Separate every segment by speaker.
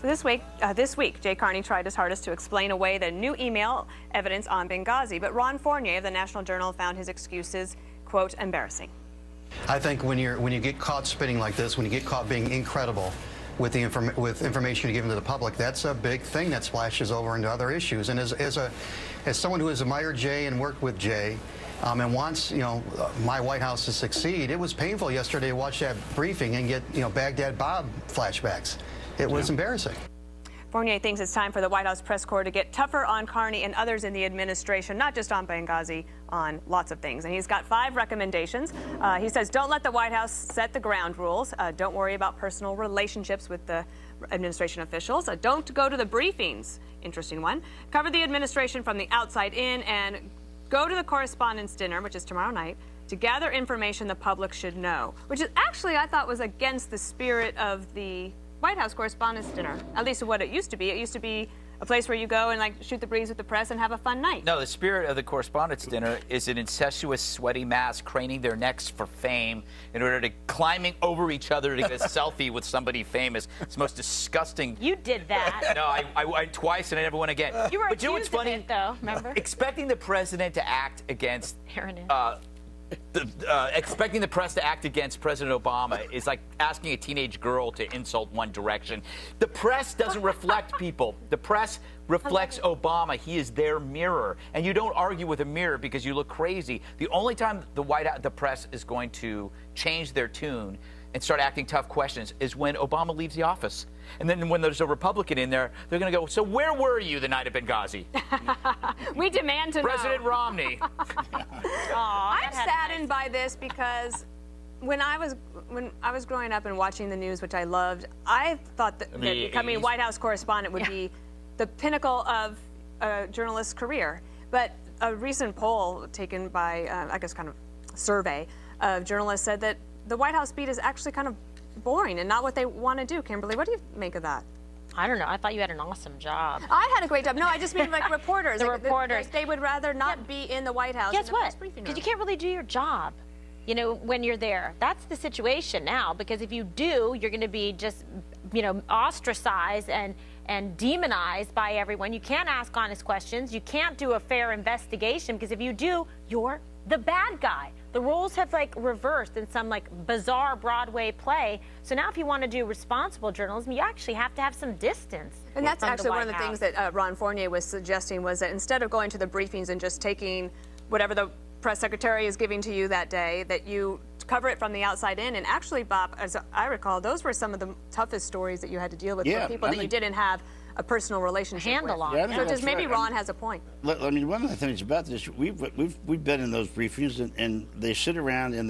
Speaker 1: This week, Jay Carney tried his hardest to explain away the new email evidence on Benghazi, but Ron Fournier of the National Journal found his excuses, quote, embarrassing.
Speaker 2: I think when you get caught spinning like this, when you get caught being incredible with the information you're giving to the public, that's a big thing that splashes over into other issues. And as someone who has admired Jay and worked with Jay, and wants, my White House to succeed, it was painful yesterday to watch that briefing and get, Baghdad Bob flashbacks. It was embarrassing.
Speaker 1: Fournier thinks it's time for the White House press corps to get tougher on Carney and others in the administration, not just on Benghazi, on lots of things. And he's got 5 recommendations. He says, don't let the White House set the ground rules. Don't worry about personal relationships with the administration officials. Don't go to the briefings. Interesting one. Cover the administration from the outside in, and go to the correspondence dinner, which is tomorrow night, to gather information the public should know, which is actually, I thought, was against the spirit of the White House Correspondents' Dinner, at least what it used to be. It used to be a place where you go and shoot the breeze with the press and have a fun night.
Speaker 3: No, the spirit of the Correspondents' Dinner is an incestuous, sweaty mass craning their necks for fame in order to climbing over each other to get a selfie with somebody famous. It's the most disgusting.
Speaker 4: You did that.
Speaker 3: No, I went twice and I never went again.
Speaker 4: You were
Speaker 3: but you know what's funny?
Speaker 4: Of it, though, remember?
Speaker 3: Expecting the president to act against expecting the press to act against President Obama is like asking a teenage girl to insult One Direction. The press doesn't reflect people. The press reflects Obama. He is their mirror. And you don't argue with a mirror because you look crazy. The only time the press is going to change their tune and start asking tough questions is when Obama leaves the office. And then when there's a Republican in there, they're going to go, so where were you the night of Benghazi?
Speaker 1: We demand to
Speaker 3: President
Speaker 1: know.
Speaker 3: Romney.
Speaker 1: I'm saddened by this because when I was growing up and watching the news, which I loved, I thought that becoming White House correspondent would be the pinnacle of a journalist's career. But a recent poll taken by, I guess, kind of survey of journalists said that the White House beat is actually kind of boring and not what they want to do. Kimberly, what do you make of that?
Speaker 4: I don't know. I thought you had an awesome job.
Speaker 1: I had a great job. No, I just mean like reporters.
Speaker 4: Reporters.
Speaker 1: They would rather not be in the White House.
Speaker 4: Guess what? Because you can't really do your job, when you're there. That's the situation now, because if you do, you're going to be just, ostracized and demonized by everyone. You can't ask honest questions. You can't do a fair investigation, because if you do, you're the bad guy. The roles have reversed in some bizarre Broadway play. So now if you want to do responsible journalism, you actually have to have some distance.
Speaker 1: And that's actually one of the things that Ron Fournier was suggesting, was that instead of going to the briefings and just taking whatever the press secretary is giving to you that day, that you cover it from the outside in. And actually, Bob, as I recall, those were some of the toughest stories that you had to deal with for people that you didn't have a personal relationship
Speaker 4: handle on.
Speaker 1: Yeah, so just maybe Ron has a point.
Speaker 5: I mean, one of the things about this, we've been in those briefings, and they sit around, and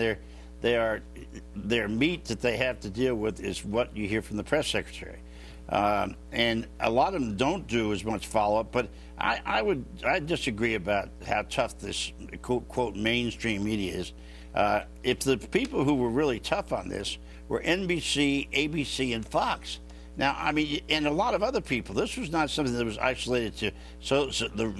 Speaker 5: their meat that they have to deal with is what you hear from the press secretary, and a lot of them don't do as much follow-up. But I disagree about how tough this quote mainstream media is. If the people who were really tough on this were NBC, ABC, and Fox. Now, I mean, and a lot of other people. This was not something that was isolated to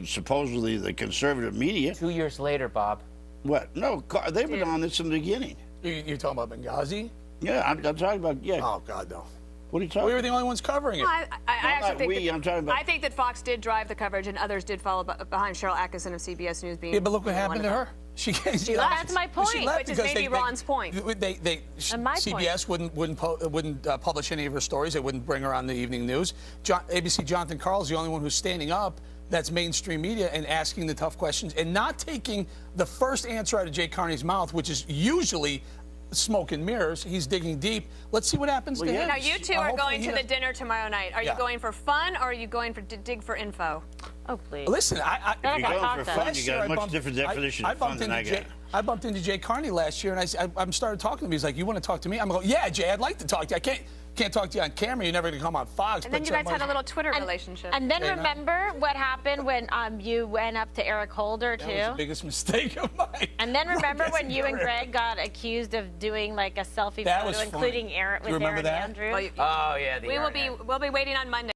Speaker 5: supposedly the conservative media.
Speaker 3: 2 years later, Bob.
Speaker 5: What? No, they've been on this from the beginning.
Speaker 6: You're talking about Benghazi?
Speaker 5: Yeah, I'm talking about,
Speaker 6: Oh, God, no.
Speaker 5: What are you talking about?
Speaker 6: We were the only ones covering it.
Speaker 1: Well, I think that Fox did drive the coverage, and others did follow behind. Cheryl Atkinson of CBS News being.
Speaker 6: Yeah, but look what happened to her. She left.
Speaker 4: That's my point.
Speaker 1: Which is maybe Ron's point.
Speaker 6: CBS wouldn't publish any of her stories. They wouldn't bring her on the evening news. ABC Jonathan Karl's the only one who's standing up. That's mainstream media and asking the tough questions and not taking the first answer out of Jay Carney's mouth, which is usually smoke and mirrors. He's digging deep. Let's see what happens to him.
Speaker 1: Now, you two are going to the dinner tomorrow night. Are you going for fun, or are you going for dig for info?
Speaker 4: Oh, please.
Speaker 6: Listen,
Speaker 5: if you're going for fun, you got a much different definition of fun than I got.
Speaker 6: I bumped into Jay Carney last year, and I started talking to him. He's like, "You want to talk to me?" I'm going, "Yeah, Jay, I'd like to talk to you. I can't talk to you on camera. You're never going to come on Fox."
Speaker 1: And then you guys had a little Twitter relationship.
Speaker 4: And then remember what happened when you went up to Eric Holder, too?
Speaker 6: That was the biggest mistake of mine.
Speaker 4: And then remember when you and Greg got accused of doing a selfie photo, including Aaron, with Aaron Andrews?
Speaker 3: Oh, yeah.
Speaker 1: We'll be waiting on Monday.